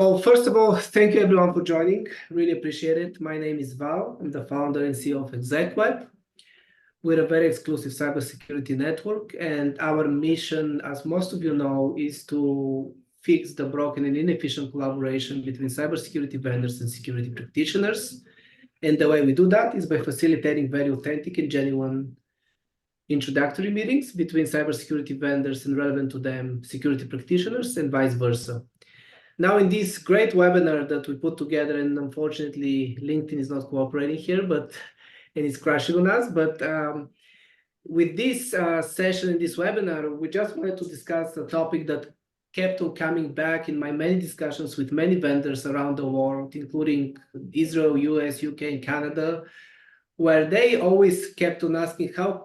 Well, first of all, thank you everyone for joining. Really appreciate it. My name is Val. I'm the founder and CEO of Execweb. We're a very exclusive cybersecurity network, and our mission, as most of you know, is to fix the broken and inefficient collaboration between cybersecurity vendors and security practitioners. And the way we do that is by facilitating very authentic and genuine introductory meetings between cybersecurity vendors and relevant to them security practitioners and vice versa. Now, in this great webinar that we put together, and unfortunately, LinkedIn is not cooperating here, and it's crashing on us. But with this session in this webinar, we just wanted to discuss a topic that kept on coming back in my many discussions with many vendors around the world, including Israel, US, UK, and Canada, where they always kept on asking how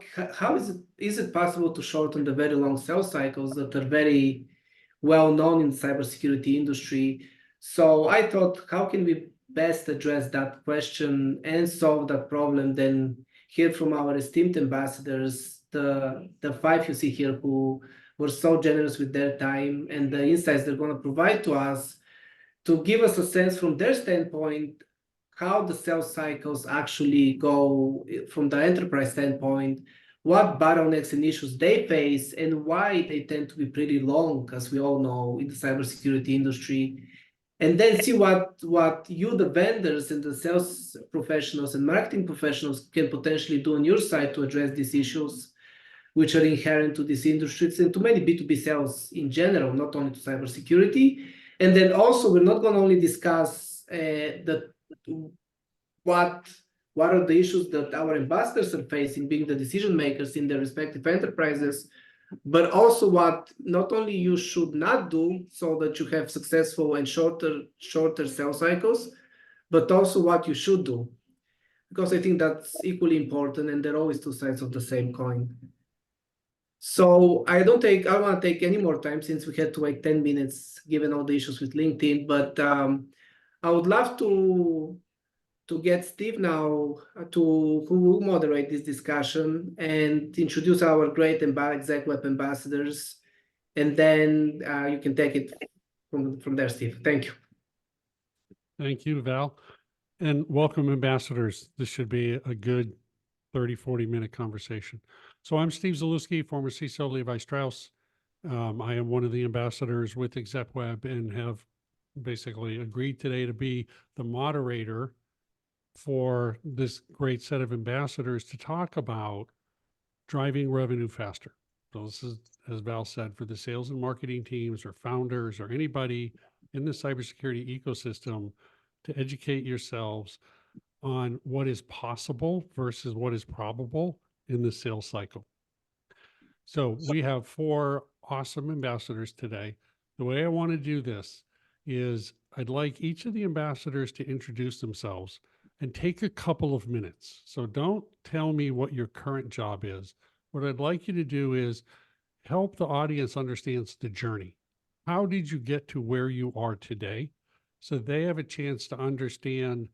is it possible to shorten the very long sales cycles that are very well known in the cybersecurity industry. So I thought, how can we best address that question and solve that problem? Then hear from our esteemed ambassadors, the five you see here who were so generous with their time and the insights they're going to provide to us to give us a sense from their standpoint how the sales cycles actually go from the enterprise standpoint, what bottlenecks and issues they face, and why they tend to be pretty long, as we all know, in the cybersecurity industry. And then see what you, the vendors and the sales professionals and marketing professionals, can potentially do on your side to address these issues, which are inherent to these industries and to many B2B sales in general, not only to cybersecurity. And then also, we're not going to only discuss what are the issues that our ambassadors are facing, being the decision makers in their respective enterprises, but also what not only you should not do so that you have successful and shorter sales cycles, but also what you should do, because I think that's equally important, and they're always two sides of the same coin. So I don't want to take any more time since we had to wait 10 minutes given all the issues with LinkedIn, but I would love to get Steve now who will moderate this discussion and introduce our great Execweb ambassadors, and then you can take it from there, Steve. Thank you. Thank you, Val, and welcome, ambassadors. This should be a good 30-40 minute conversation. So I'm Steve Zalewski, former CISO Levi Strauss. I am one of the ambassadors with Execweb and have basically agreed today to be the moderator for this great set of ambassadors to talk about driving revenue faster. So this is, as Val said, for the sales and marketing teams or founders or anybody in the cybersecurity ecosystem to educate yourselves on what is possible versus what is probable in the sales cycle. So we have 4 awesome ambassadors today. The way I want to do this is I'd like each of the ambassadors to introduce themselves and take a couple of minutes. So don't tell me what your current job is. What I'd like you to do is help the audience understand the journey. How did you get to where you are today? So they have a chance to understand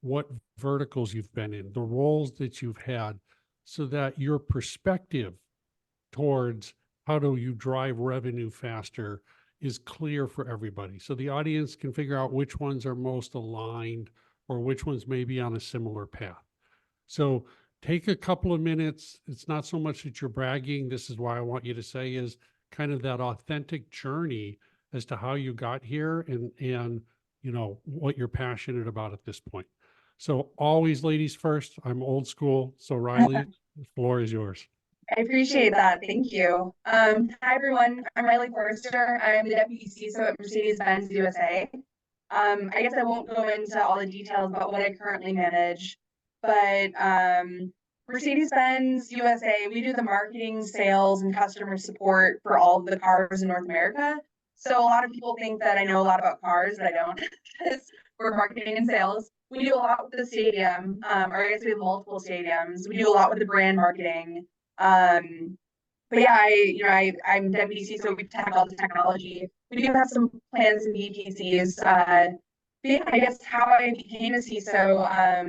what verticals you've been in, the roles that you've had, so that your perspective towards how do you drive revenue faster is clear for everybody. So the audience can figure out which ones are most aligned or which ones may be on a similar path. So take a couple of minutes. It's not so much that you're bragging. This is why I want you to say is kind of that authentic journey as to how you got here and you know, what you're passionate about at this point. So always ladies first. I'm old school. So Riley, the floor is yours. I appreciate that. Thank you. Hi, everyone. I'm Riley Forrester. I'm the Deputy CISO at Mercedes-Benz USA. I guess I won't go into all the details about what I currently manage, but Mercedes-Benz USA, we do the marketing, sales, and customer support for all of the cars in North America. So a lot of people think that I know a lot about cars, but I don't, because we're marketing and sales. We do a lot with the stadium, or I guess we have multiple stadiums. We do a lot with the brand marketing. But yeah, I'm deputy CISO. We tackle all the technology. We do have some plans and VPCs. But yeah, I guess how I became a CISO. I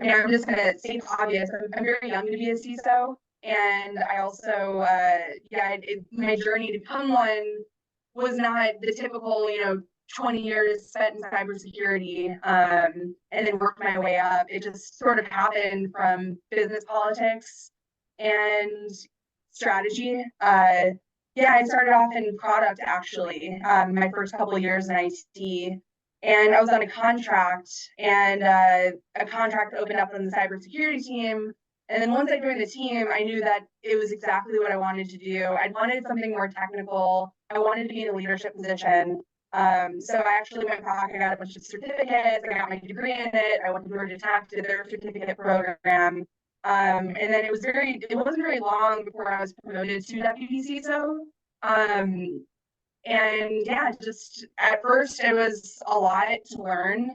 mean, I'm just gonna state the obvious. I'm very young to be a CISO, and I also, my journey to become one was not the typical, 20 years spent in cybersecurity, and then worked my way up. It just sort of happened from business politics and strategy. Yeah, I started off in product actually, my first couple of years in IT. And I was on a contract, and a contract opened up on the cybersecurity team. And then once I joined the team, I knew that it was exactly what I wanted to do. I wanted something more technical. I wanted to be in a leadership position. So I actually went back, I got a bunch of certificates, I got my degree in it, I went to Georgia Tech, did their certificate program. And then it wasn't very long before I was promoted to deputy CISO. And yeah, just at first it was a lot to learn.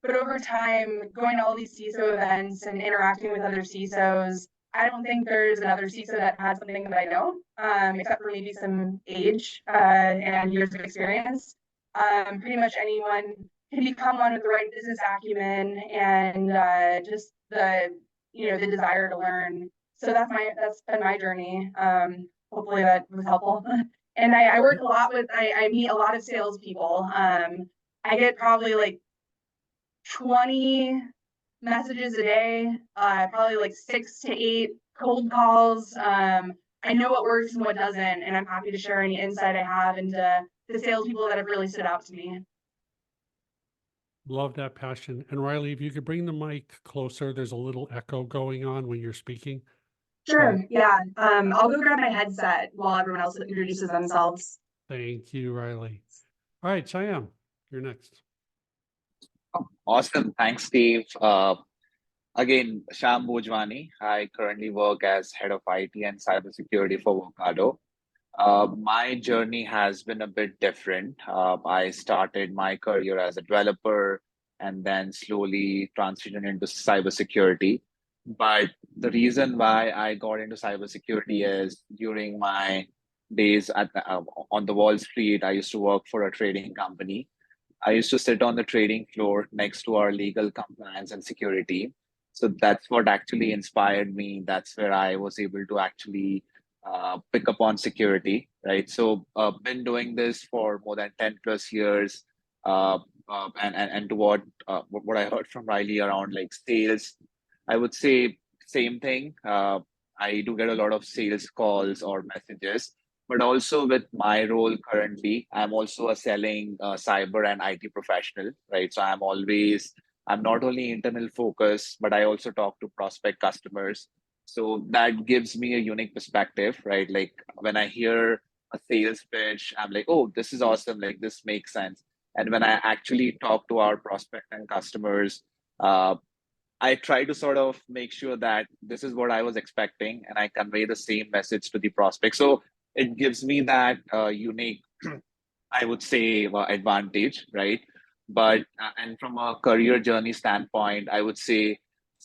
But over time, going to all these CISO events and interacting with other CISOs, I don't think there's another CISO that has something that I don't, except for maybe some age and years of experience. Pretty much anyone can become one with the right business acumen and just the desire to learn. So that's been my journey. Hopefully that was helpful. And I work a lot with I meet a lot of salespeople. I get probably like 20 messages a day, probably like 6 to 8 cold calls. I know what works and what doesn't, and I'm happy to share any insight I have into the salespeople that have really stood out to me. Love that passion. And Riley, if you could bring the mic closer, there's a little echo going on when you're speaking. Sure, yeah. I'll go grab my headset while everyone else introduces themselves. Thank you, Riley. All right, Siam, you're next. Awesome. Thanks, Steve. Again, Sham Bhojwani. I currently work as head of IT and cybersecurity for Vocado. My journey has been a bit different. I started my career as a developer and then slowly transitioned into cybersecurity. But the reason why I got into cybersecurity is during my days on the Wall Street, I used to work for a trading company. I used to sit on the trading floor next to our legal compliance and security. So that's what actually inspired me. That's where I was able to actually pick up on security, right? So been doing this for more than 10 plus years. And to what I heard from Riley around like sales, I would say same thing. I do get a lot of sales calls or messages, but also with my role currently, I'm also a selling cyber and IT professional, right? So I'm not only internal focused, but I also talk to prospect customers. So that gives me a unique perspective, right? Like when I hear a sales pitch, I'm like, oh, this is awesome. Like this makes sense. And when I actually talk to our prospect and customers, I try to sort of make sure that this is what I was expecting and I convey the same message to the prospect. So it gives me that unique, I would say, advantage, right? But, and from a career journey standpoint, I would say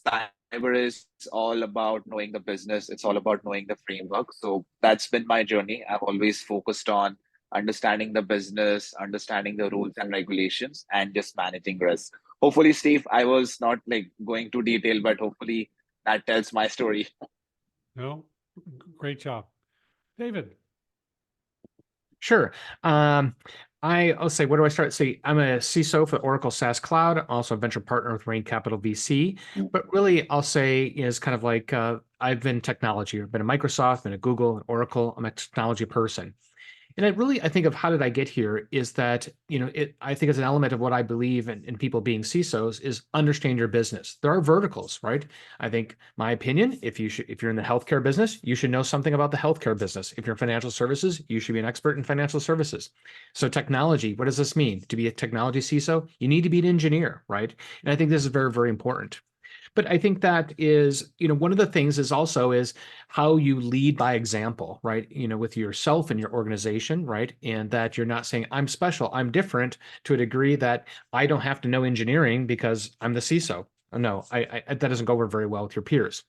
cyber is all about knowing the business. It's all about knowing the framework. So that's been my journey. I've always focused on understanding the business, understanding the rules and regulations, and just managing risk. Hopefully, Steve, I was not like going too detailed, but hopefully that tells my story. No, great job. David. Sure. I'll say, where do I start? See, I'm a CISO for Oracle SaaS Cloud, also a venture partner with Rain Capital VC. But really, I'll say is kind of like I've been technology. I've been at Microsoft, been at Google, and Oracle. I'm a technology person. And I think of how did I get here is that, I think it's an element of what I believe in people being CISOs is understand your business. There are verticals, right? I think my opinion, if you're in the healthcare business, you should know something about the healthcare business. If you're in financial services, you should be an expert in financial services. So technology, what does this mean? To be a technology CISO, you need to be an engineer, right? And I think this is very, very important. But I think that is, one of the things is also is how you lead by example, right? With yourself and your organization, right? And that you're not saying, I'm special, I'm different to a degree that I don't have to know engineering because I'm the CISO. No, that doesn't go over very well with your peers.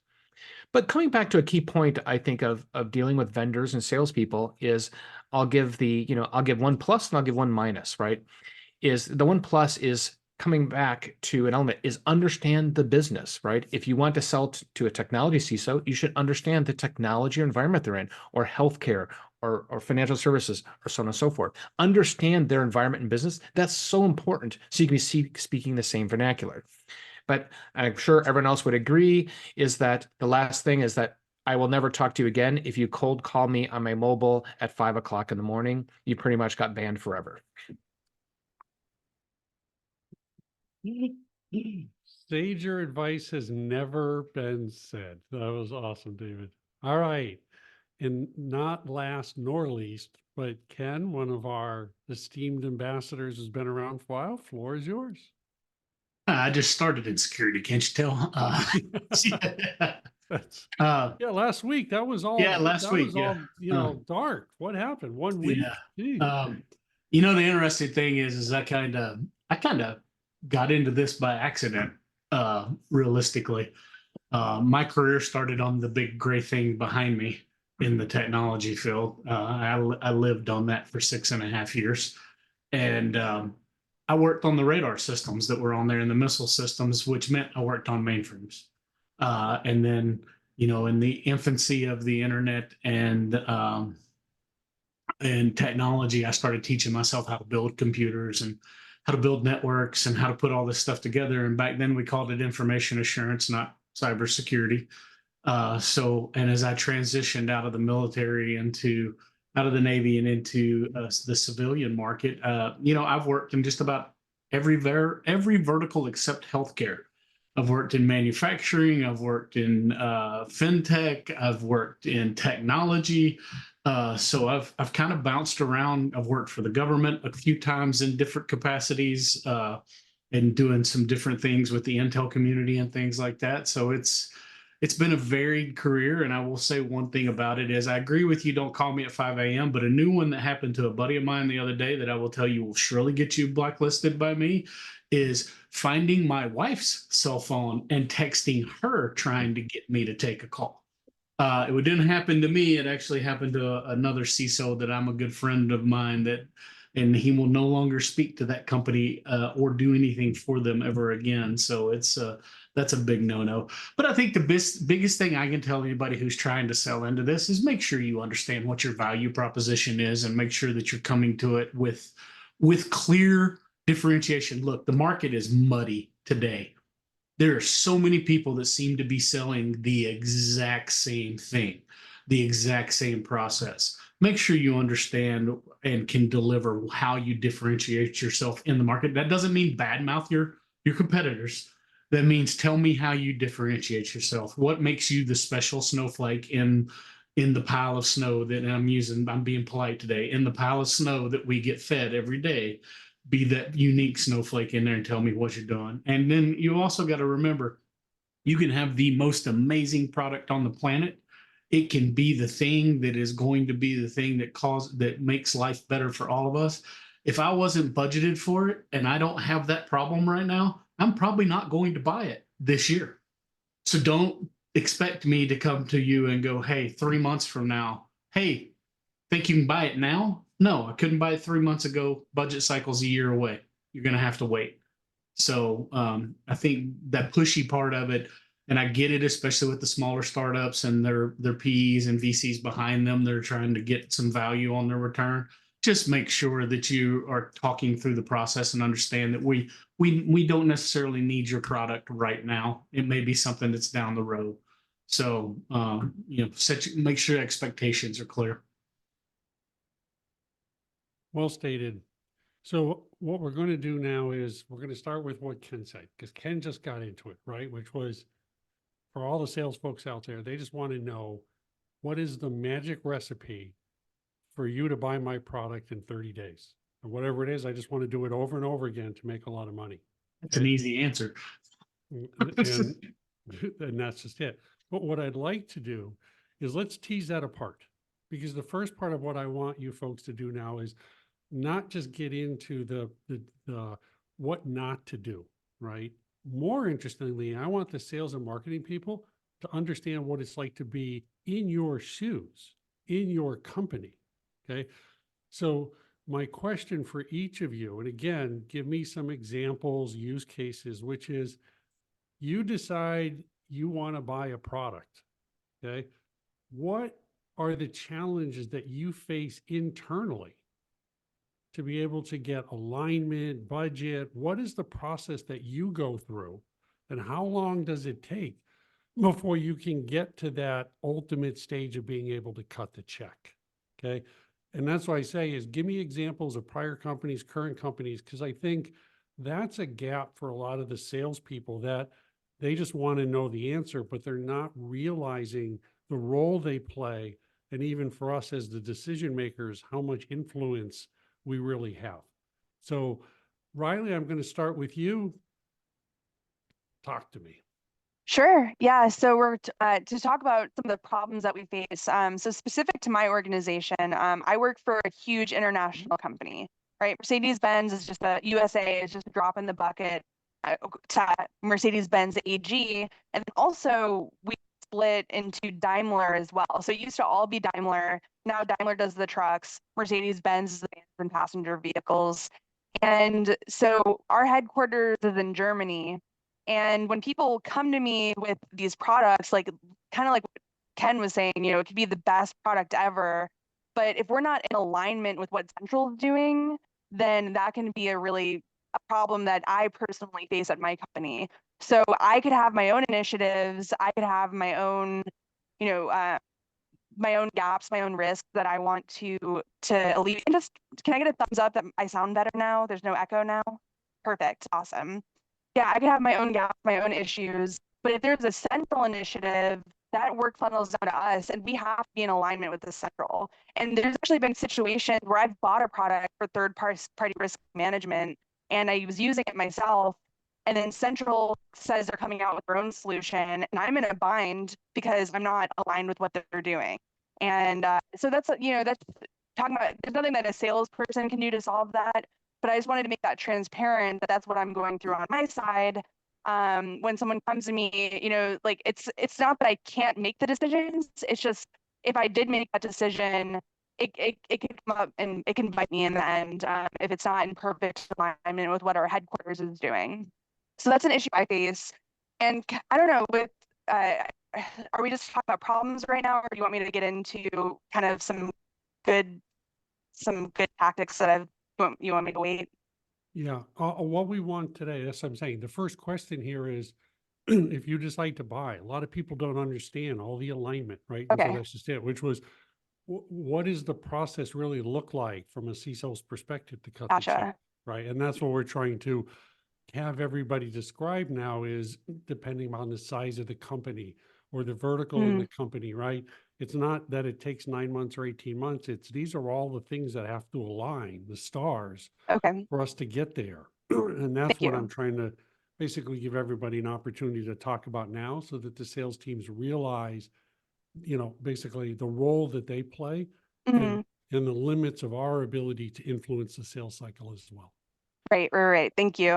But coming back to a key point, I think of dealing with vendors and salespeople is I'll give one plus and I'll give one minus, right? Is the one plus is coming back to an element is understand the business, right? If you want to sell to a technology CISO, you should understand the technology or environment they're in, or healthcare, or financial services or so on and so forth. Understand their environment and business. That's so important. So you can be speaking the same vernacular. But I'm sure everyone else would agree is that the last thing is that I will never talk to you again. If you cold call me on my mobile at 5 o'clock in the morning, you pretty much got banned forever. Sager advice has never been said. That was awesome, David. All right. And not last nor least, but Ken, one of our esteemed ambassadors, has been around for a while. Floor is yours. I just started in security, can't you tell? That's, uh, yeah, last week that was all. Yeah, last that week, was yeah. all, you know, dark. What happened? 1 week. yeah. Gee. You know, the interesting thing is I kind of got into this by accident, realistically. My career started on the big gray thing behind me in the technology field. I lived on that for 6.5 years. And I worked on the radar systems that were on there and the missile systems, which meant I worked on mainframes. And then, you know, in the infancy of the internet and technology, I started teaching myself how to build computers and how to build networks and how to put all this stuff together. And back then we called it information assurance, not cybersecurity. And as I transitioned out of the military out of the Navy and into the civilian market, you know, I've worked in just about every vertical except healthcare. I've worked in manufacturing, I've worked in fintech, I've worked in technology. So I've kind of bounced around. I've worked for the government a few times in different capacities and doing some different things with the intel community and things like that. So it's been a varied career. And I will say one thing about it is I agree with you, don't call me at 5 a.m., but a new one that happened to a buddy of mine the other day that I will tell you will surely get you blacklisted by me is finding my wife's cell phone and texting her trying to get me to take a call. It didn't happen to me. It actually happened to another CISO that I'm a good friend of mine and he will no longer speak to that company or do anything for them ever again. So that's a big no-no. But I think the biggest thing I can tell anybody who's trying to sell into this is make sure you understand what your value proposition is and make sure that you're coming to it with clear differentiation. Look, the market is muddy today. There are so many people that seem to be selling the exact same thing, the exact same process. Make sure you understand and can deliver how you differentiate yourself in the market. That doesn't mean badmouth your competitors. That means tell me how you differentiate yourself. What makes you the special snowflake in the pile of snow that I'm being polite today, in the pile of snow that we get fed every day. Be that unique snowflake in there and tell me what you're doing. And then you also got to remember, you can have the most amazing product on the planet. It can be the thing that is going to be the thing that makes life better for all of us. If I wasn't budgeted for it and I don't have that problem right now, I'm probably not going to buy it this year. So don't expect me to come to you and go, hey, 3 months from now, hey, think you can buy it now? No, I couldn't buy it 3 months ago. Budget cycle's a year away. You're going to have to wait. So I think that pushy part of it, and I get it, especially with the smaller startups and their PEs and VCs behind them, they're trying to get some value on their return. Just make sure that you are talking through the process and understand that we don't necessarily need your product right now. It may be something that's down the road. So you know, make sure expectations are clear. Well stated. So what we're going to do now is we're going to start with what Ken said, because Ken just got into it, right? Which was for all the sales folks out there, they just want to know what is the magic recipe for you to buy my product in 30 days. And whatever it is, I just want to do it over and over again to make a lot of money. That's an easy answer. And that's just it. But what I'd like to do is let's tease that apart, because the first part of what I want you folks to do now is not just get into the what not to do, right? More interestingly, I want the sales and marketing people to understand what it's like to be in your shoes, in your company, okay? So my question for each of you, and again, give me some examples, use cases, which is you decide you want to buy a product, okay? What are the challenges that you face internally to be able to get alignment, budget? What is the process that you go through, and how long does it take before you can get to that ultimate stage of being able to cut the check? Okay. And that's why I say is give me examples of prior companies, current companies, because I think that's a gap for a lot of the salespeople, that they just want to know the answer, but they're not realizing the role they play. And even for us as the decision makers, how much influence we really have. So Riley, I'm going to start with you. Talk to me. Sure. Yeah. So we're to talk about some of the problems that we face. So specific to my organization, I work for a huge international company, right? Mercedes-Benz is just a USA is just a drop in the bucket to Mercedes-Benz AG, and then also we split into Daimler as well. So it used to all be Daimler. Now Daimler does the trucks. Mercedes-Benz is the vans and passenger vehicles. And so our headquarters is in Germany. And when people come to me with these products, like kind of like what Ken was saying, it could be the best product ever, but if we're not in alignment with what Central is doing, then that can be a problem that I personally face at my company. So I could have my own initiatives, I could have my own, my own gaps, my own risks that I want to alleviate. And can I get a thumbs up that I sound better now? There's no echo now? Perfect. Awesome. Yeah, I could have my own gaps, my own issues, but if there's a central initiative, that work funnels down to us, and we have to be in alignment with the central. And there's actually been situations where I've bought a product for third-party risk management, and I was using it myself, and then central says they're coming out with their own solution, and I'm in a bind because I'm not aligned with what they're doing. And so that's talking about, there's nothing that a salesperson can do to solve that. But I just wanted to make that transparent that that's what I'm going through on my side. When someone comes to me, like it's not that I can't make the decisions. It's just if I did make that decision, it can come up and it can bite me in the end if it's not in perfect alignment with what our headquarters is doing. So that's an issue I face. And I don't know, with are we just talking about problems right now, or do you want me to get into kind of some good tactics that you want me to wait? Yeah, what we want today, that's what I'm saying. The first question here is, if you decide to buy, a lot of people don't understand all the alignment, right? And so Okay. that's just it, which was, what does the process really look like from a CISO's perspective to cut the check, Gotcha. right? And that's what we're trying to have everybody describe now, is depending on the size of the company or the vertical in the company, right? It's not that it takes 9 months or 18 months. These are all the things that have to align, the stars, Okay. for us to get there. And that's Thank what you. I'm trying to basically give everybody an opportunity to talk about now, so that the sales teams realize, basically the role that they play and the limits of our ability to influence the sales cycle as well. Right. Thank you.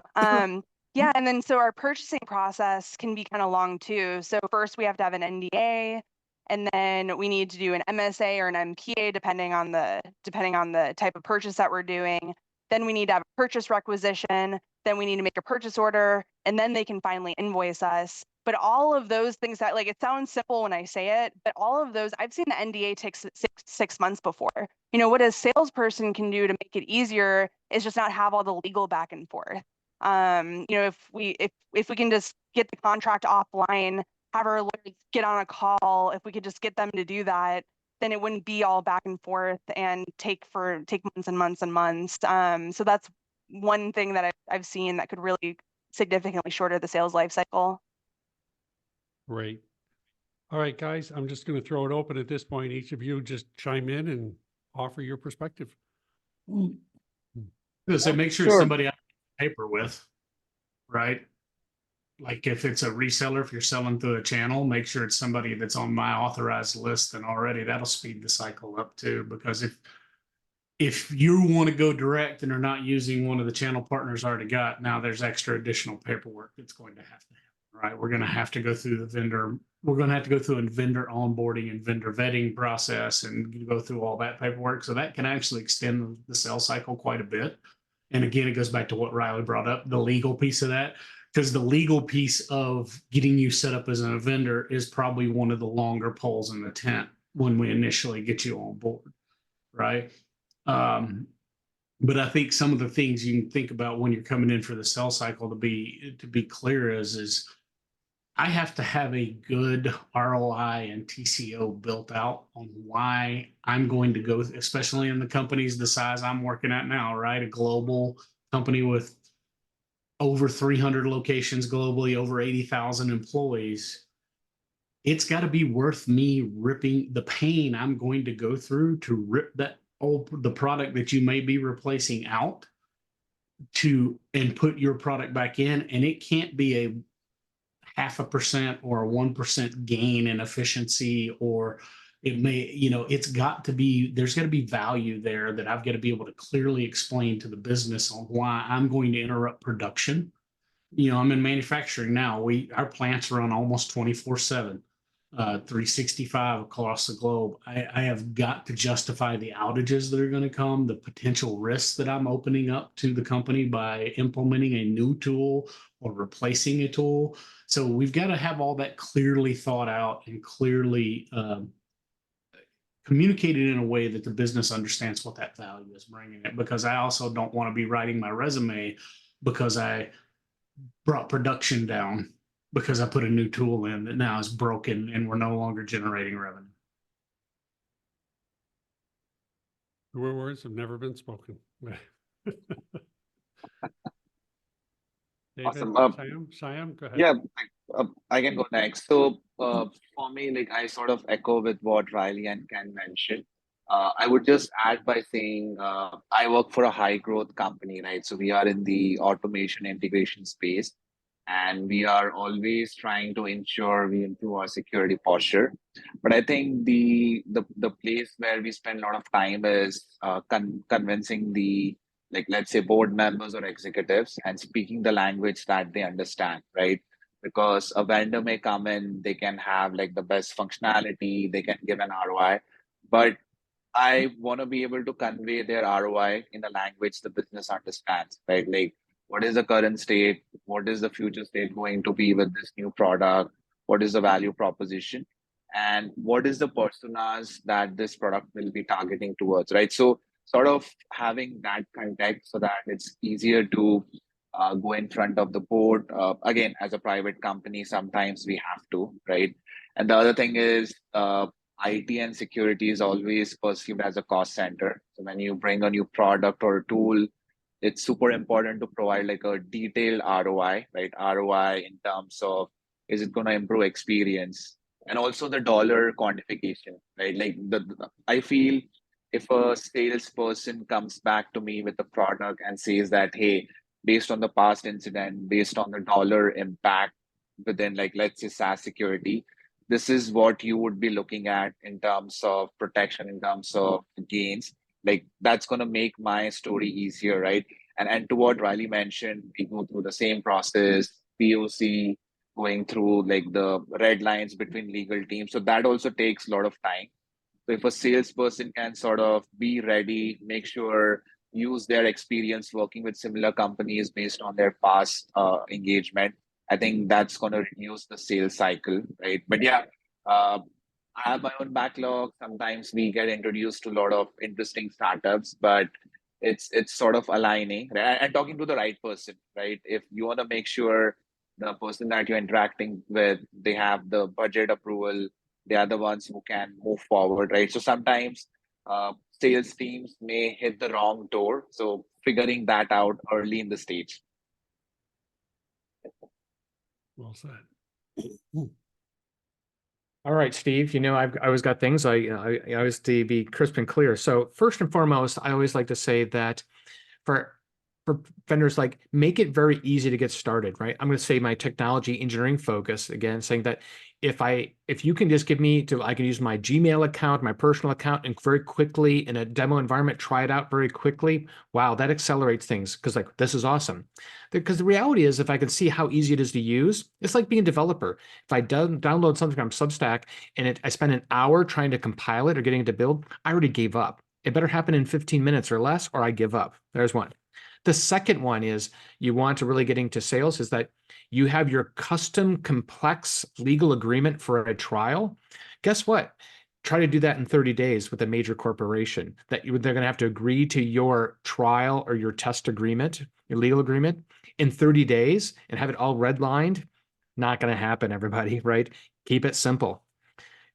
Yeah, and then so our purchasing process can be kind of long too. So first we have to have an NDA, and then we need to do an MSA or an MPA depending on the type of purchase that we're doing. Then we need to have a purchase requisition. Then we need to make a purchase order, and then they can finally invoice us. But all of those things that, like, it sounds simple when I say it, but all of those, I've seen the NDA take six months before. What a salesperson can do to make it easier is just not have all the legal back and forth. If we can just get the contract offline, have our lawyers get on a call, if we could just get them to do that, then it wouldn't be all back and forth and take months and months and months. So that's one thing that I've seen that could really significantly shorten the sales life cycle. Great. All right, guys, I'm just going to throw it open at this point. Each of you just chime in and offer your perspective. So make sure it's somebody I have paper with, right? Like if it's a reseller, if you're selling through a channel, make sure it's somebody that's on my authorized list, and already that'll speed the cycle up too. Because if you want to go direct and are not using one of the channel partners already got, now there's extra additional paperwork that's going to happen, right? We're going to have to go through the vendor. We're going to have to go through a vendor onboarding and vendor vetting process and go through all that paperwork. So that can actually extend the sales cycle quite a bit. And again, it goes back to what Riley brought up, the legal piece of that, because the legal piece of getting you set up as a vendor is probably one of the longer poles in the tent when we initially get you on board, right? But I think some of the things you can think about when you're coming in for the sales cycle to be clear is I have to have a good ROI and TCO built out on why I'm going to go, especially in the companies the size I'm working at now, right? A global company with over 300 locations globally, over 80,000 employees. It's got to be worth me ripping the pain I'm going to go through to rip the product that you may be replacing out and put your product back in. And it can't be a 0.5% or a 1% gain in efficiency, or it may, it's got to be, there's got to be value there that I've got to be able to clearly explain to the business on why I'm going to interrupt production. I'm in manufacturing now. Our plants run almost 24/7. 365 across the globe. I have got to justify the outages that are going to come, the potential risks that I'm opening up to the company by implementing a new tool or replacing a tool. So we've got to have all that clearly thought out and clearly communicated in a way that the business understands what that value is bringing it. Because I also don't want to be writing my resume because I brought production down because I put a new tool in that now is broken and we're no longer generating revenue. The words have never been spoken. David, Awesome. Siam, go ahead. Yeah, I can go next. So for me, like I sort of echo with what Riley and Ken mentioned. I would just add by saying I work for a high growth company, right? So we are in the automation integration space, and we are always trying to ensure we improve our security posture. But I think the place where we spend a lot of time is convincing the, like, let's say, board members or executives and speaking the language that they understand, right? Because a vendor may come in, they can have like the best functionality, they can give an ROI, but I want to be able to convey their ROI in a language the business understands, right? Like, what is the current state? What is the future state going to be with this new product? What is the value proposition? And what is the personas that this product will be targeting towards, right? So sort of having that context so that it's easier to go in front of the board. Again, as a private company, sometimes we have to, right? And the other thing is IT and security is always perceived as a cost center. So when you bring a new product or a tool, it's super important to provide like a detailed ROI, right? ROI in terms of, is it going to improve experience? And also the dollar quantification, right? Like I feel if a salesperson comes back to me with a product and says that, hey, based on the past incident, based on the dollar impact within, like, let's say SaaS security, this is what you would be looking at in terms of protection, in terms of gains, like that's going to make my story easier, right? And to what Riley mentioned, we go through the same process, POC, going through like the red lines between legal teams. So that also takes a lot of time. So if a salesperson can sort of be ready, make sure, use their experience working with similar companies based on their past engagement, I think that's going to reduce the sales cycle, right? But yeah, I have my own backlog. Sometimes we get introduced to a lot of interesting startups, but it's sort of aligning, right? And talking to the right person, right? If you want to make sure the person that you're interacting with, they have the budget approval, they are the ones who can move forward, right? So sometimes sales teams may hit the wrong door. So figuring that out early in the stage. Well said. All right, Steve, I always got things. I always to be crisp and clear. So first and foremost, I always like to say that for vendors, like, make it very easy to get started, right? I'm going to say my technology engineering focus, again, saying that if you can just give me I can use my Gmail account, my personal account, and very quickly in a demo environment, try it out very quickly. Wow, that accelerates things, because like, this is awesome. Because the reality is, if I can see how easy it is to use, it's like being a developer. If I download something from Substack and I spend an hour trying to compile it or getting it to build, I already gave up. It better happen in 15 minutes or less, or I give up. There's one. The second one is, you want to really get into sales, is that you have your custom complex legal agreement for a trial. Guess what? try to do that in 30 days with a major corporation that they're going to have to agree to your trial or your test agreement, your legal agreement in 30 days and have it all redlined. Not going to happen, everybody, right? Keep it simple.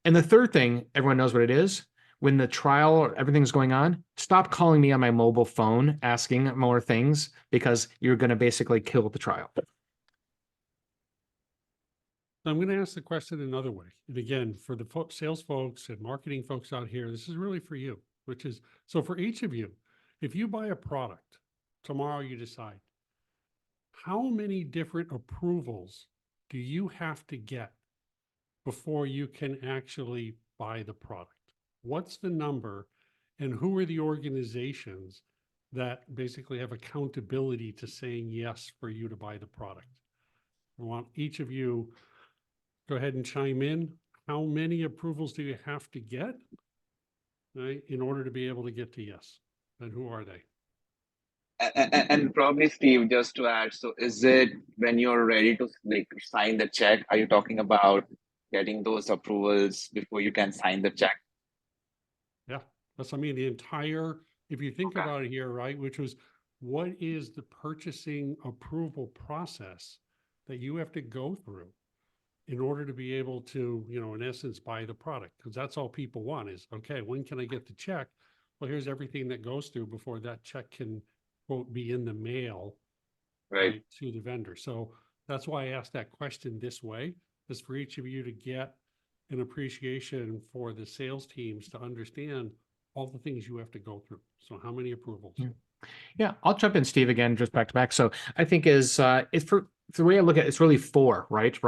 And the third thing, everyone knows what it is. When the trial or everything's going on, stop calling me on my mobile phone asking more things, because you're going to basically kill the trial. I'm going to ask the question another way. And again, for the sales folks and marketing folks out here, this is really for you, which is, so for each of you, if you buy a product, tomorrow you decide, how many different approvals do you have to get before you can actually buy the product? What's the number, and who are the organizations that basically have accountability to saying yes for you to buy the product? I want each of you go ahead and chime in. How many approvals do you have to get, right, in order to be able to get to yes? And who are they? And probably Steve, just to add, so is it when you're ready to like sign the check, are you talking about getting those approvals before you can sign the check? Yeah, that's, I mean, the entire, if you think Okay. about it here, right, which was, what is the purchasing approval process that you have to go through in order to be able to, you know, in essence, buy the product? Because that's all people want is, okay, when can I get the check? Well, here's everything that goes through before that check can, quote, be in the mail, Right. to the vendor. So that's why I asked that question this way, is for each of you to get an appreciation for the sales teams to understand all the things you have to go through. So how many approvals? Yeah, I'll jump in, Steve, again, just back to back. So I think it's for the way I look at it, it's really four, right?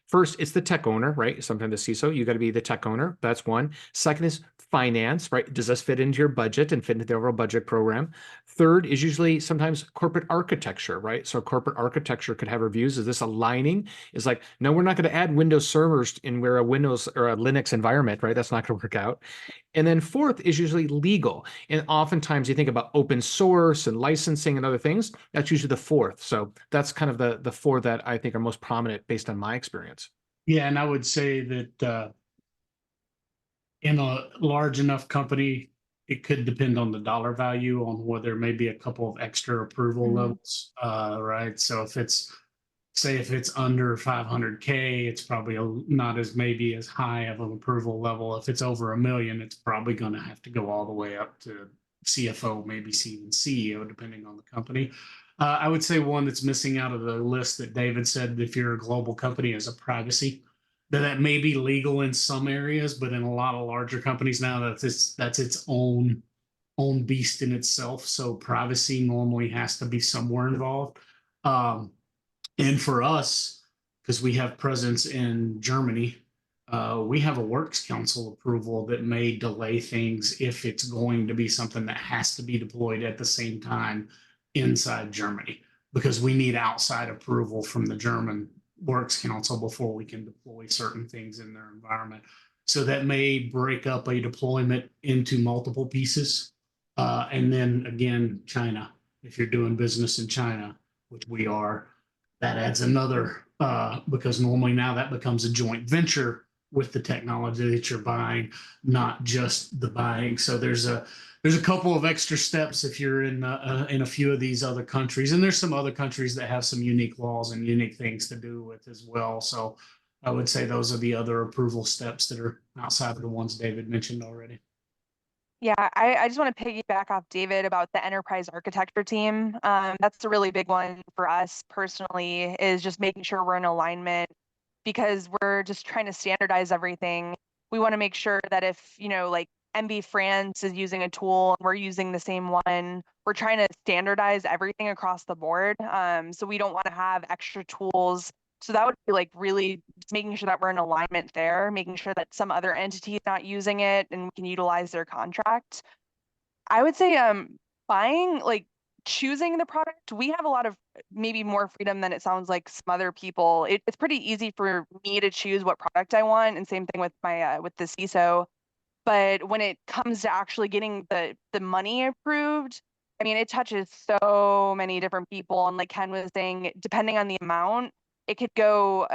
First, it's the tech owner, right? Sometimes the CISO, you got to be the tech owner. That's one. Second is finance, right? Does this fit into your budget and fit into the overall budget program? Third is usually sometimes corporate architecture, right? So corporate architecture could have reviews. Is this aligning? Is like, no, we're not going to add Windows servers in where a Windows or a Linux environment, right? That's not going to work out. And then fourth is usually legal. And oftentimes you think about open source and licensing and other things. That's usually the fourth. So that's kind of the four that I think are most prominent based on my experience. Yeah, and I would say that in a large enough company, it could depend on the dollar value on whether maybe a couple of extra approval levels, right? So if it's, say if it's under 500K, it's probably not as maybe as high of an approval level. If it's over $1 million, it's probably going to have to go all the way up to CFO, maybe even CEO, depending on the company. I would say one that's missing out of the list that David said, if you're a global company, is a privacy. That may be legal in some areas, but in a lot of larger companies now, that's its own beast in itself. So privacy normally has to be somewhere involved. And for us, because we have presence in Germany, we have a works council approval that may delay things if it's going to be something that has to be deployed at the same time inside Germany, because we need outside approval from the German works council before we can deploy certain things in their environment. So that may break up a deployment into multiple pieces. And then again, China, if you're doing business in China, which we are, that adds another, because normally now that becomes a joint venture with the technology that you're buying, not just the buying. So there's a couple of extra steps if you're in a few of these other countries, and there's some other countries that have some unique laws and unique things to do with as well. So I would say those are the other approval steps that are outside of the ones David mentioned already. Yeah, I just want to piggyback off David about the enterprise architecture team. That's a really big one for us personally, is just making sure we're in alignment, because we're just trying to standardize everything. We want to make sure that if, you know, like MB France is using a tool and we're using the same one, we're trying to standardize everything across the board. So we don't want to have extra tools. So that would be like really just making sure that we're in alignment there, making sure that some other entity is not using it and we can utilize their contract. I would say buying, like choosing the product, we have a lot of maybe more freedom than it sounds like some other people. It's pretty easy for me to choose what product I want, and same thing with my with the CISO. But when it comes to actually getting the money approved, I mean, it touches so many different people. And like Ken was saying, depending on the amount, it could go,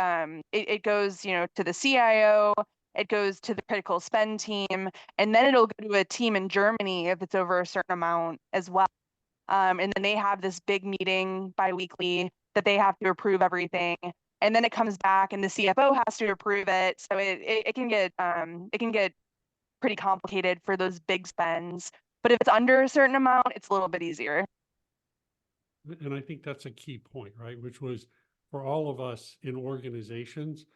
it goes, you know, to the CIO, it goes to the critical spend team, and then it'll go to a team in Germany if it's over a certain amount as well. And then they have this big meeting bi-weekly that they have to approve everything. And then it comes back and the CFO has to approve it. So it can get pretty complicated for those big spends. But if it's under a certain amount, it's a little bit easier. And I think that's a key point, right? Which was for all of us in organizations,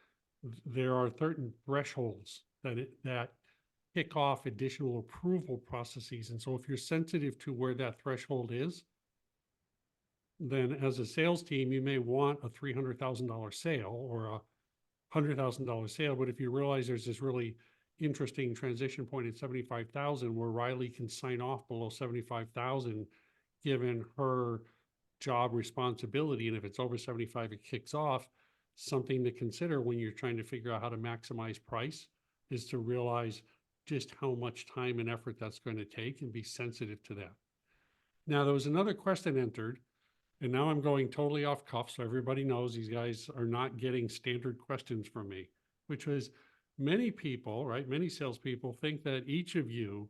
there are certain thresholds that kick off additional approval processes. And so if you're sensitive to where that threshold is, then as a sales team, you may want a $300,000 sale or a $100,000 sale. But if you realize there's this really interesting transition point at 75,000 where Riley can sign off below 75,000, given her job responsibility, and if it's over 75, it kicks off. Something to consider when you're trying to figure out how to maximize price is to realize just how much time and effort that's going to take and be sensitive to that. Now, there was another question entered, and now I'm going totally off cuff, so everybody knows these guys are not getting standard questions from me, which was many people, right? Many salespeople think that each of you,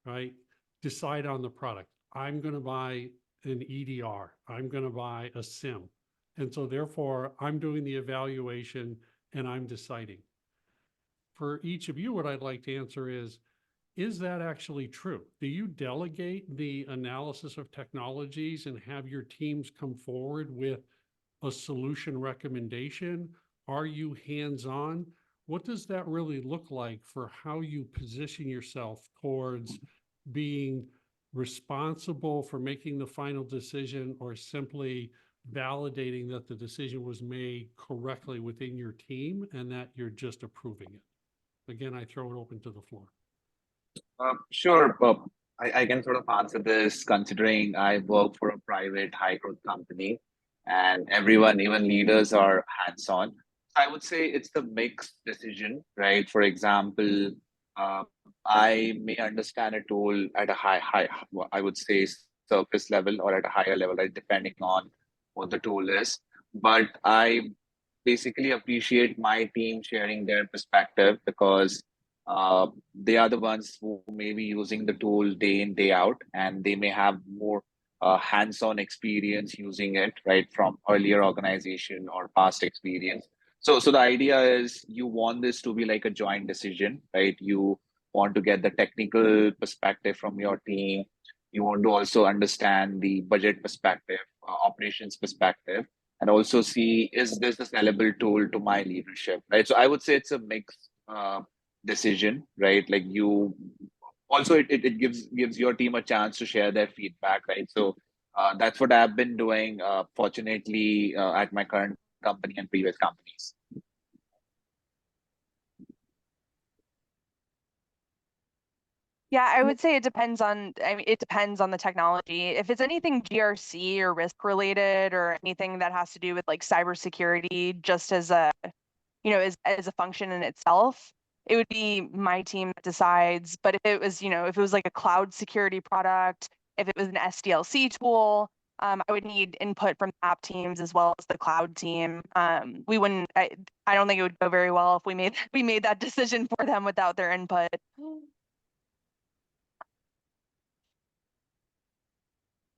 right, decide on the product. I'm going to buy an EDR. I'm going to buy a SIM. And so therefore I'm doing the evaluation and I'm deciding. For each of you, what I'd like to answer is that actually true? Do you delegate the analysis of technologies and have your teams come forward with a solution recommendation? Are you hands-on? What does that really look like for how you position yourself towards being responsible for making the final decision or simply validating that the decision was made correctly within your team and that you're just approving it? Again, I throw it open to the floor. Sure. I can sort of answer this considering I work for a private high growth company and everyone, even leaders, are hands-on. I would say it's the mixed decision, right? For example, I may understand a tool at a high, I would say surface level or at a higher level, right? Depending on what the tool is. But I basically appreciate my team sharing their perspective because they are the ones who may be using the tool day in, day out, and they may have more hands-on experience using it, right, from earlier organization or past experience. So the idea is you want this to be like a joint decision, right? You want to get the technical perspective from your team. You want to also understand the budget perspective, operations perspective, and also see, is this a sellable tool to my leadership, right? So I would say it's a mixed decision, right? Like you also, it gives your team a chance to share their feedback, right? So that's what I've been doing, fortunately, at my current company and previous companies. Yeah, I would say it depends on, it depends on the technology. If it's anything GRC or risk related or anything that has to do with like cybersecurity, just as a, as a function in itself, it would be my team that decides. But if it was, if it was like a cloud security product, if it was an SDLC tool, I would need input from app teams as well as the cloud team. We wouldn't, I don't think it would go very well if we made that decision for them without their input.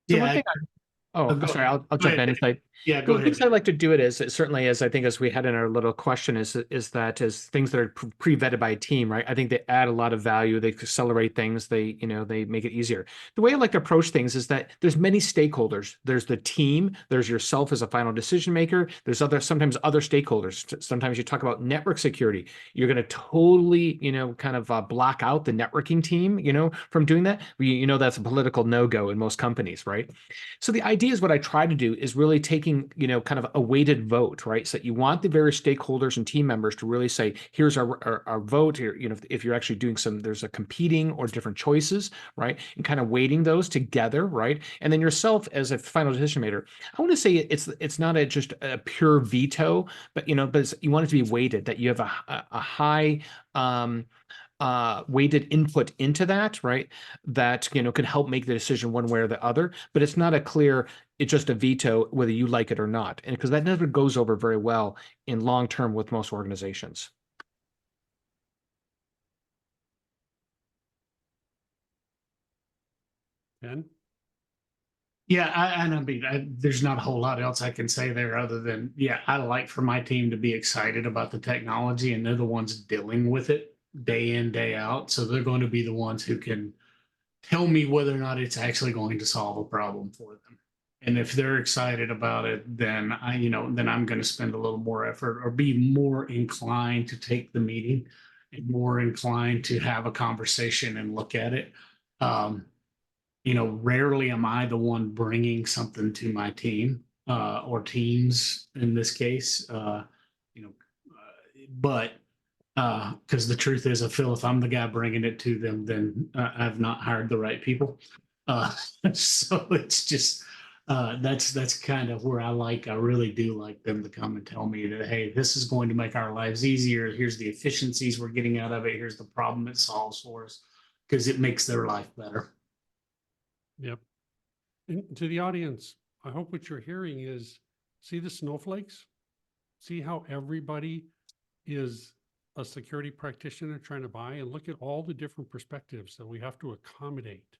So one thing sorry, I'll jump in. Yeah, go The ahead. things I like to do it is certainly, as I think as we had in our little question, is that as things that are pre-vetted by a team, right? I think they add a lot of value. They accelerate things. They they make it easier. The way I like to approach things is that there's many stakeholders. There's the team. There's yourself as a final decision maker. There's sometimes other stakeholders. Sometimes you talk about network security. You're going to totally kind of block out the networking team from doing that. That's a political no-go in most companies, right? So the idea is what I try to do is really taking kind of a weighted vote, right? So you want the various stakeholders and team members to really say, here's our vote here. If you're actually doing there's a competing or different choices, right? And kind of weighting those together, right? And then yourself as a final decision maker, I want to say it's not just a pure veto, but but you want it to be weighted, that you have a high weighted input into that, right? That could help make the decision one way or the other, but it's not it's just a veto whether you like it or not, and because that never goes over very well in long term with most organizations. Ben? Yeah, I mean, there's not a whole lot else I can say there other than, yeah, I like for my team to be excited about the technology, and they're the ones dealing with it day in, day out. So they're going to be the ones who can tell me whether or not it's actually going to solve a problem for them. And if they're excited about it, then then I'm going to spend a little more effort or be more inclined to take the meeting and more inclined to have a conversation and look at it. Rarely am I the one bringing something to my team or teams in this case. But because the truth is, I feel if I'm the guy bringing it to them, then I've not hired the right people. So it's just that's kind of where I really do like them to come and tell me that, hey, this is going to make our lives easier. Here's the efficiencies we're getting out of it. Here's the problem it solves for us, because it makes their life better. Yep. And to the audience, I hope what you're hearing is, see the snowflakes? See how everybody is a security practitioner trying to buy, and look at all the different perspectives that we have to accommodate,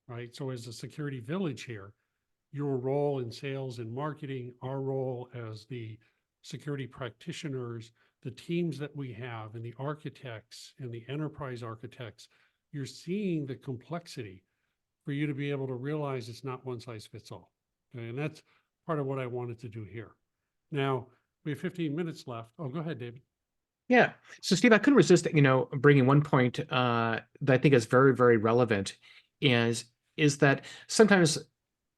right? So as a security village here, your role in sales and marketing, our role as the security practitioners, the teams that we have, and the architects and the enterprise architects, you're seeing the complexity for you to be able to realize it's not one size fits all. Okay? And that's part of what I wanted to do here. Now, we have 15 minutes left. Oh, go ahead, David. Yeah. So Steve, I couldn't resist, bringing one point that I think is very, very relevant is that sometimes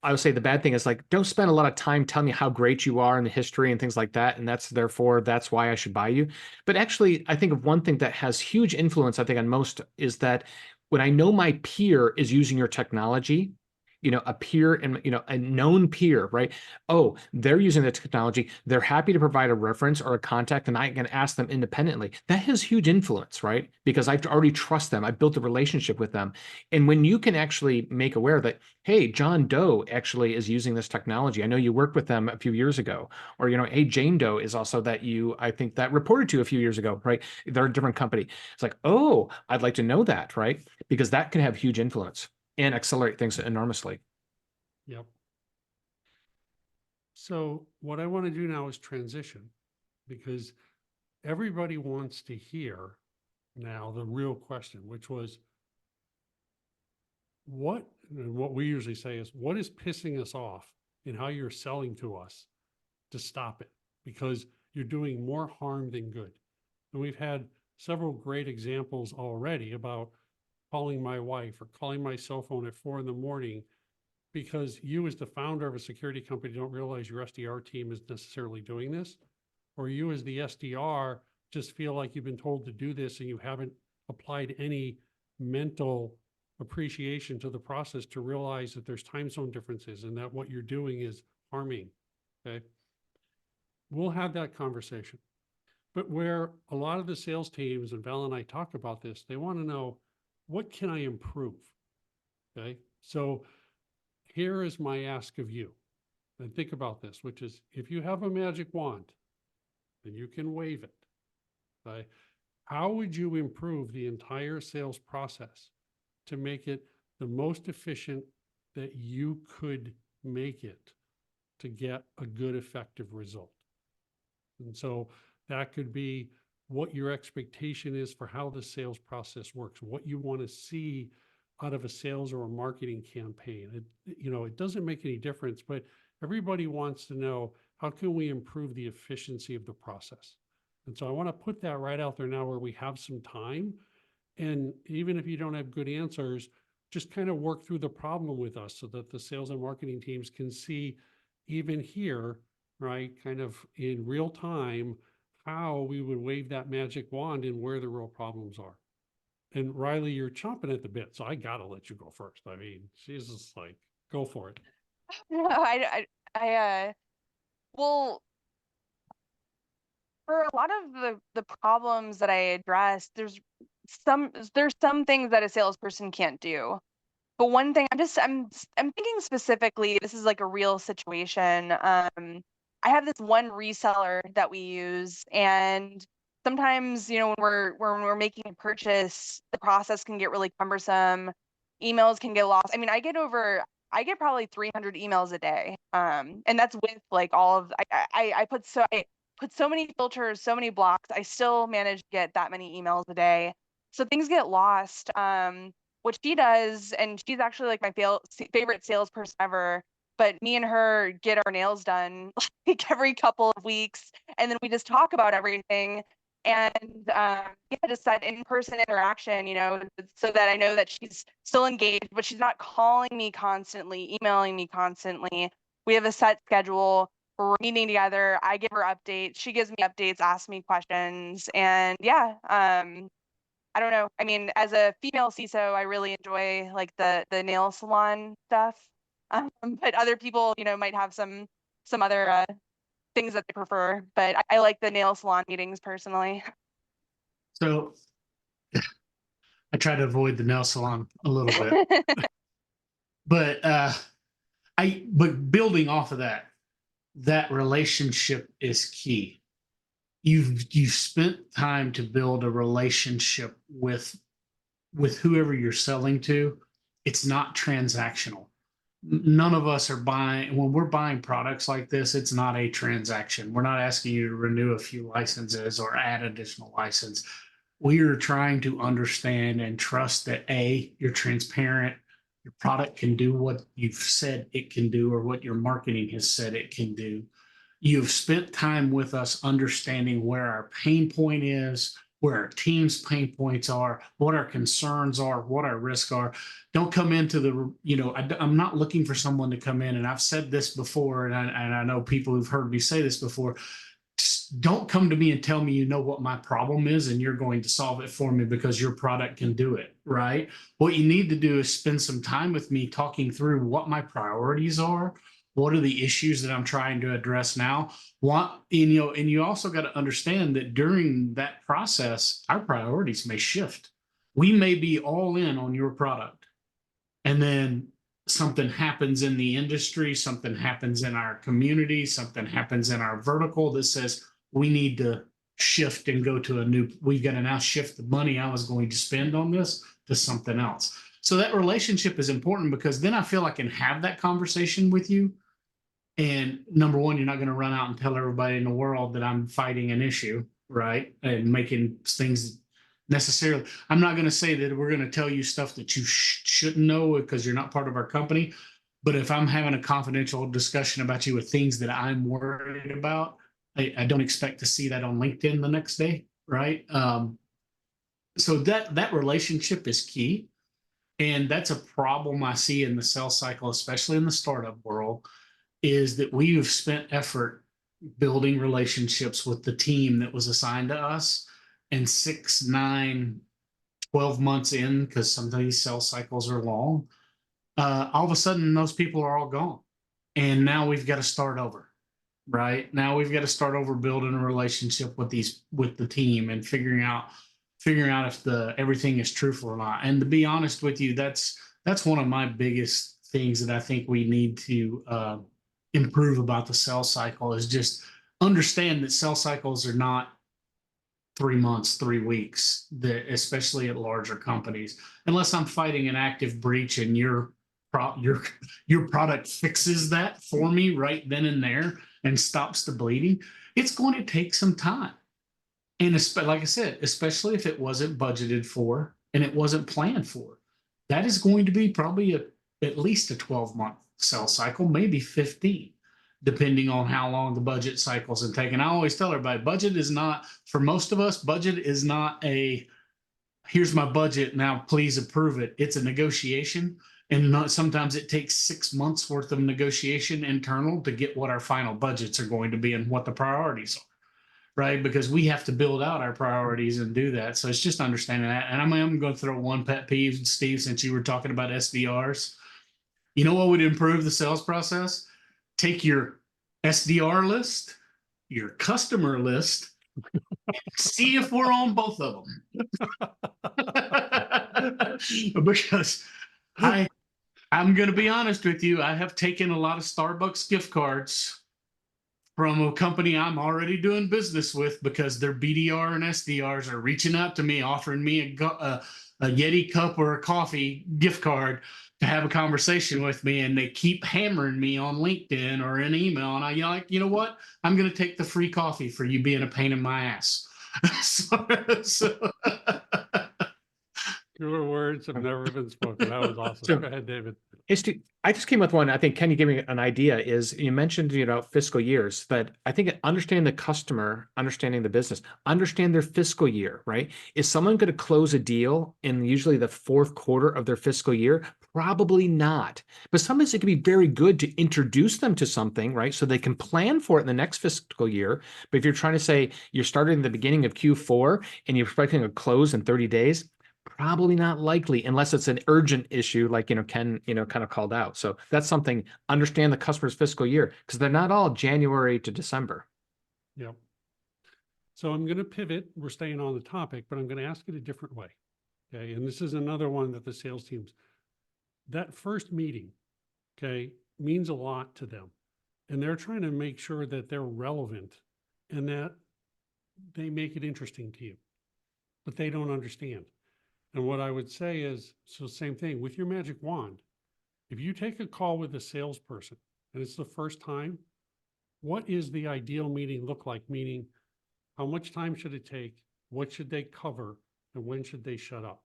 I would say the bad thing is, like, don't spend a lot of time telling me how great you are in the history and things like that. And that's why I should buy you. But actually, I think of one thing that has huge influence, I think, on most is that when I know my peer is using your technology, a peer and, a known peer, right? Oh, they're using the technology. They're happy to provide a reference or a contact, and I can ask them independently. That has huge influence, right? Because I already trust them. I built a relationship with them. And when you can actually make aware that, hey, John Doe actually is using this technology. I know you worked with them a few years ago. Or, hey, Jane Doe is also I think that reported to a few years ago, right? They're a different company. It's like, oh, I'd like to know that, right? Because that can have huge influence and accelerate things enormously. Yep. So what I want to do now is transition, because everybody wants to hear now the real question, which was, what we usually say is, what is pissing us off in how you're selling to us to stop it? Because you're doing more harm than good. And we've had several great examples already about calling my wife or calling my cell phone at 4 a.m. because you, as the founder of a security company, don't realize your SDR team is necessarily doing this, or you as the SDR just feel like you've been told to do this and you haven't applied any mental appreciation to the process to realize that there's time zone differences and that what you're doing is harming. Okay. We'll have that conversation. But where a lot of the sales teams, and Val and I talk about this, they want to know, what can I improve? Okay. So here is my ask of you. And think about this, which is, if you have a magic wand, then you can wave it. Okay? How would you improve the entire sales process to make it the most efficient that you could make it to get a good, effective result? And so that could be what your expectation is for how the sales process works, what you want to see out of a sales or a marketing campaign. It doesn't make any difference, but everybody wants to know, how can we improve the efficiency of the process? And so I want to put that right out there now where we have some time. And even if you don't have good answers, just kind of work through the problem with us so that the sales and marketing teams can see, even here, right, kind of in real time, how we would wave that magic wand and where the real problems are. And Riley, you're chomping at the bit, so I gotta let you go first. I mean, she's just like, go for it. No, well, for a lot of the problems that I address, there's some things that a salesperson can't do. But one thing I'm thinking specifically, this is like a real situation. I have this one reseller that we use, and sometimes, when we're making a purchase, the process can get really cumbersome. emails can get lost. I mean, I get probably 300 emails a day. And that's with like all of, I put so many filters, so many blocks. I still manage to get that many emails a day. So things get lost. What she does, and she's actually like my favorite salesperson ever, but me and her get our nails done like every couple of weeks. And then we just talk about everything. And yeah, just that in-person interaction, so that I know that she's still engaged, but she's not calling me constantly, emailing me constantly. We have a set schedule. We're meeting together. I give her updates. She gives me updates, asks me questions. And yeah, I don't know. I mean, as a female CISO, I really enjoy like the nail salon stuff. But other people, might have some other things that they prefer. But I like the nail salon meetings personally. So I try to avoid the nail salon a little bit, but but building off of that relationship is key. You've spent time to build a relationship with whoever you're selling to. It's not transactional. None of us are buying, when we're buying products like this, it's not a transaction. We're not asking you to renew a few licenses or add additional license. We are trying to understand and trust that you're transparent. Your product can do what you've said it can do, or what your marketing has said it can do. You've spent time with us understanding where our pain point is, where our team's pain points are, what our concerns are, what our risks are. Don't come into I'm not looking for someone to come in, and I've said this before, and I know people who've heard me say this before. Don't come to me and tell me you know what my problem is and you're going to solve it for me because your product can do it, right? What you need to do is spend some time with me talking through what my priorities are. What are the issues that I'm trying to address now? And you also got to understand that during that process, our priorities may shift. We may be all in on your product, and then something happens in the industry, something happens in our community, something happens in our vertical that says we need to shift and go to we've got to now shift the money I was going to spend on this to something else. So that relationship is important, because then I feel I can have that conversation with you. And number one, you're not going to run out and tell everybody in the world that I'm fighting an issue, right? And making things necessarily. I'm not going to say that we're going to tell you stuff that you shouldn't know because you're not part of our company. But if I'm having a confidential discussion about you with things that I'm worried about, I don't expect to see that on LinkedIn the next day, right? So that relationship is key. And that's a problem I see in the sales cycle, especially in the startup world, is that we have spent effort building relationships with the team that was assigned to us. And 6, 9, 12 months in, because some of these sales cycles are long, all of a sudden those people are all gone. And now we've got to start over, right? Now we've got to start over building a relationship with the team and figuring out if everything is truthful or not. And to be honest with you, that's one of my biggest things that I think we need to improve about the sales cycle, is just understand that sales cycles are not 3 months, 3 weeks, especially at larger companies, unless I'm fighting an active breach and your product fixes that for me right then and there and stops the bleeding. It's going to take some time. And like I said, especially if it wasn't budgeted for and it wasn't planned for, that is going to be probably at least a 12-month sales cycle, maybe 15. Depending on how long the budget cycles and taking. I always tell everybody, budget is not, for most of us, budget is not here's my budget, now please approve it. It's a negotiation. And sometimes it takes 6 months worth of negotiation internal to get what our final budgets are going to be and what the priorities are, right? Because we have to build out our priorities and do that. So it's just understanding that. And I'm going to throw one pet peeve, Steve, since you were talking about SDRs. You know what would improve the sales process? Take your SDR list, your customer list, see if we're on both of them. Because I'm going to be honest with you, I have taken a lot of Starbucks gift cards from a company I'm already doing business with because their BDR and SDRs are reaching out to me, offering me a Yeti cup or a coffee gift card to have a conversation with me, and they keep hammering me on LinkedIn or an email, and I like, you know what? I'm going to take the free coffee for you being a pain in my ass. so Truer words have never been spoken. That was awesome. So- Go ahead, David. Hey, Stu, I just came with one. I think, Ken, you gave me an idea is you mentioned, fiscal years, but I think understanding the customer, understanding the business, understand their fiscal year, right? Is someone going to close a deal in usually the fourth quarter of their fiscal year? Probably not. But sometimes it can be very good to introduce them to something, right? So they can plan for it in the next fiscal year. But if you're trying to say you're starting at the beginning of Q4 and you're expecting a close in 30 days, probably not likely unless it's an urgent issue like, Ken, kind of called out. So that's something, understand the customer's fiscal year because they're not all January to December. Yep. So I'm going to pivot. We're staying on the topic, but I'm going to ask it a different way. Okay. And this is another one that the sales teams, that first meeting, okay, means a lot to them. And they're trying to make sure that they're relevant and that they make it interesting to you, but they don't understand. And what I would say is, so same thing with your magic wand. If you take a call with a salesperson and it's the first time, what is the ideal meeting look like? Meaning, how much time should it take? What should they cover? And when should they shut up?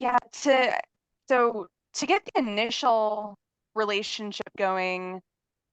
Yeah, so to get the initial relationship going,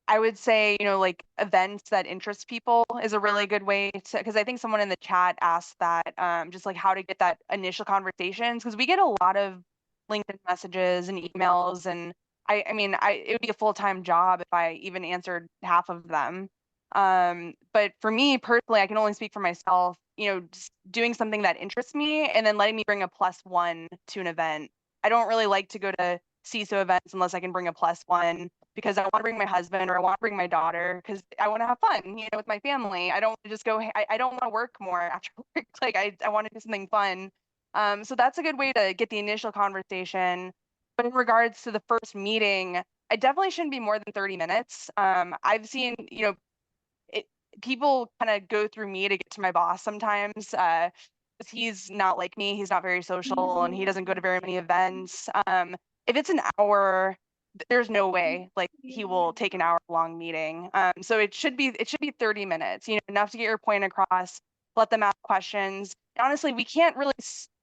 I would say, like events that interest people is a really good way to, because I think someone in the chat asked that, just like how to get that initial conversations, because we get a lot of LinkedIn messages and emails, and I mean, it would be a full-time job if I even answered half of them. But for me personally, I can only speak for myself, just doing something that interests me and then letting me bring a +1 to an event. I don't really like to go to CISO events unless I can bring a +1 because I want to bring my husband or I want to bring my daughter because I want to have fun, with my family. I don't want to just go, I don't want to work more after work. Like I want to do something fun. So that's a good way to get the initial conversation. But in regards to the first meeting, I definitely shouldn't be more than 30 minutes. I've seen, people kind of go through me to get to my boss sometimes. He's not like me. He's not very social and he doesn't go to very many events. If it's an hour, there's no way like he will take an hour-long meeting. So it should be 30 minutes, enough to get your point across, let them ask questions. And honestly, we can't really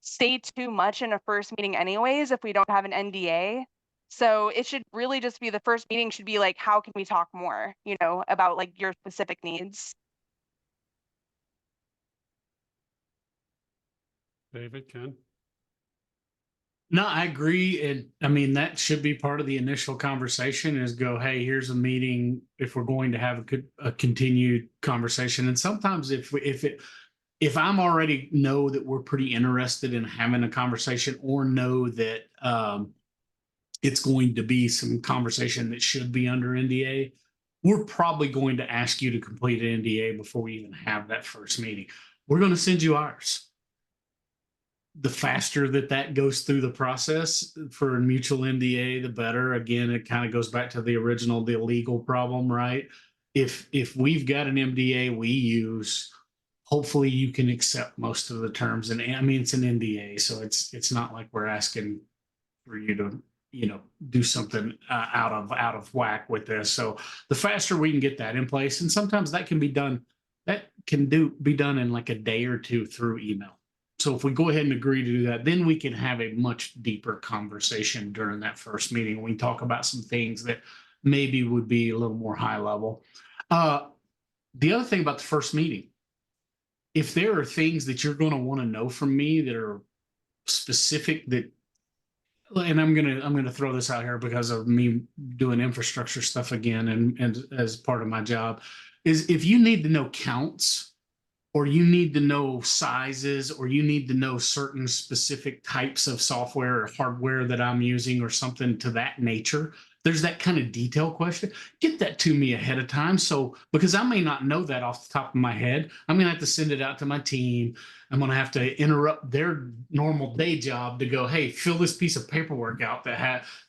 say too much in a first meeting anyways if we don't have an NDA. So it should really just be the first meeting should be like, how can we talk more, about like your specific needs? David, Ken? No, I agree. And I mean, that should be part of the initial conversation is go, hey, here's a meeting if we're going to have a continued conversation. And sometimes if I'm already know that we're pretty interested in having a conversation or know that it's going to be some conversation that should be under NDA, we're probably going to ask you to complete an NDA before we even have that first meeting. We're going to send you ours. The faster that goes through the process for a mutual NDA, the better. Again, it kind of goes back to the legal problem, right? If we've got an NDA we use, hopefully you can accept most of the terms. And I mean, it's an NDA, so it's not like we're asking for you to, do something out of whack with this. So the faster we can get that in place, and sometimes that can be done in like a day or two through email. So if we go ahead and agree to do that, then we can have a much deeper conversation during that first meeting. We talk about some things that maybe would be a little more high level. The other thing about the first meeting, if there are things that you're going to want to know from me that are specific and I'm gonna throw this out here because of me doing infrastructure stuff again and as part of my job, is if you need to know counts, or you need to know sizes, or you need to know certain specific types of software or hardware that I'm using or something to that nature, there's that kind of detail question. Get that to me ahead of time. So, because I may not know that off the top of my head, I'm going to have to send it out to my team. I'm going to have to interrupt their normal day job to go, hey, fill this piece of paperwork out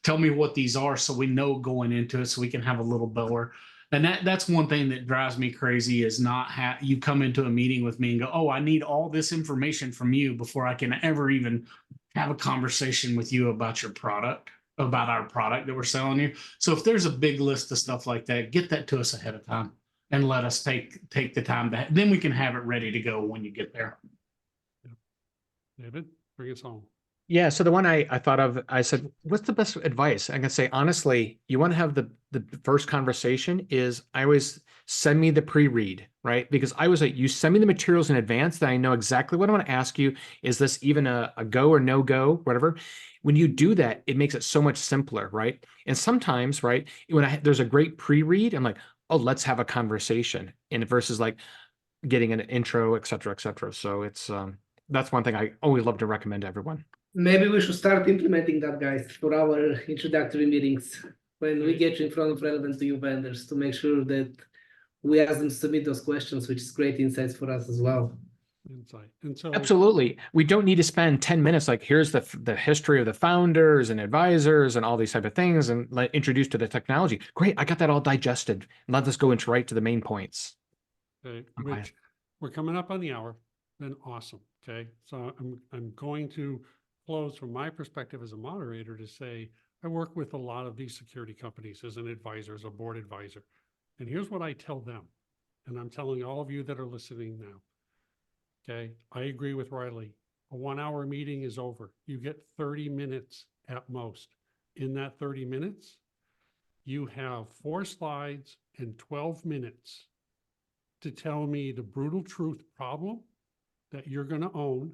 tell me what these are so we know going into it so we can have a little blower. And that's one thing that drives me crazy is not you come into a meeting with me and go, oh, I need all this information from you before I can ever even have a conversation with you about your product, about our product that we're selling you. So if there's a big list of stuff like that, get that to us ahead of time and let us take the time then we can have it ready to go when you get there. David, bring us home. Yeah, so the one I thought of, I said, what's the best advice? I'm gonna say, honestly, you want to have the first conversation is I always send me the pre-read, right? Because I was like, you send me the materials in advance that I know exactly what I want to ask you. Is this even a go or no go, whatever? When you do that, it makes it so much simpler, right? And sometimes, right, when there's a great pre-read, I'm like, oh, let's have a conversation. And versus like getting an intro, et cetera, et cetera. So it's that's one thing I always love to recommend to everyone. Maybe we should start implementing that, guys, for our introductory meetings when we get you in front of relevant to you vendors to make sure that we ask them to submit those questions, which is great insights for us as well. Insight. And so Absolutely. We don't need to spend 10 minutes like here's the history of the founders and advisors and all these type of things and introduce to the technology. Great. I got that all digested. Let us go into right to the main points. okay, Rich, we're coming up on the hour. Then awesome. Okay. So I'm going to close from my perspective as a moderator to say, I work with a lot of these security companies as an advisor, as a board advisor. And here's what I tell them. And I'm telling all of you that are listening now. Okay. I agree with Riley. A 1 hour meeting is over. You get 30 minutes at most. In that 30 minutes, you have 4 slides and 12 minutes to tell me the brutal truth problem that you're going to own,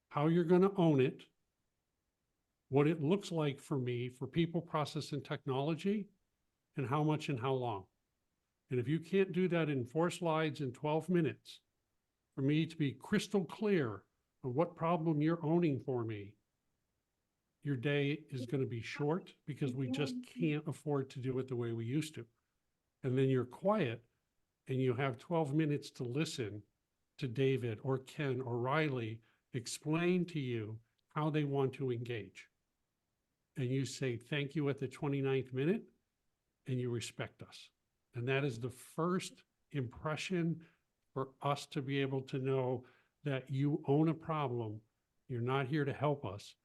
how you're going to own it, what it looks like for me for people, process, and technology, and how much and how long. And if you can't do that in 4 slides in 12 minutes, for me to be crystal clear on what problem you're owning for me, your day is going to be short because we just can't afford to do it the way we used to. And then you're quiet and you have 12 minutes to listen to David or Ken or Riley explain to you how they want to engage. And you say thank you at the 29th minute and you respect us. And that is the first impression for us to be able to know that you own a problem, you're not here to help us,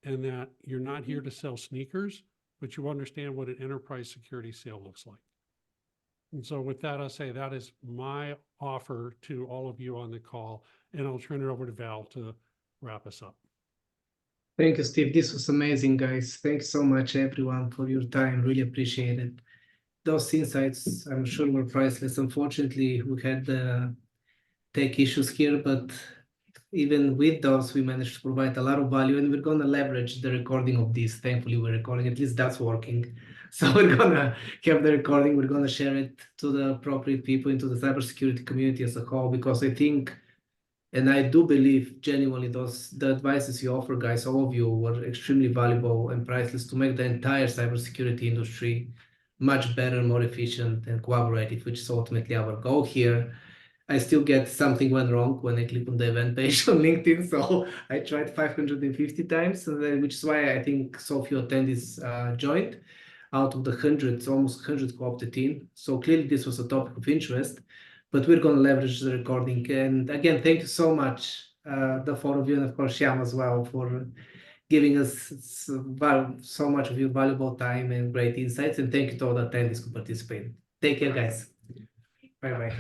and that you're not here to sell sneakers, but you understand what an enterprise security sale looks like. And so with that, I'll say that is my offer to all of you on the call, and I'll turn it over to Val to wrap us up. Thank you, Steve. This was amazing, guys. Thanks so much, everyone, for your time. Really appreciate it. Those insights, I'm sure, were priceless. Unfortunately, we had tech issues here, but even with those, we managed to provide a lot of value, and we're going to leverage the recording of this. Thankfully, we're recording. At least that's working. So we're going to have the recording. We're going to share it to the appropriate people into the cybersecurity community as a whole, because I think, and I do believe genuinely, the advices you offer, guys, all of you, were extremely valuable and priceless to make the entire cybersecurity industry much better, more efficient, and collaborative, which is ultimately our goal here. I still get something went wrong when I click on the event page on LinkedIn, so I tried 550 times, which is why I think so few attendees joined out of the hundreds, almost 100 who opted in. So clearly this was a topic of interest, but we're going to leverage the recording. And again, thank you so much, the 4 of you, and of course Shyam as well, for giving us so much of your valuable time and great insights. And thank you to all the attendees who participated. Take care, guys. Bye-bye.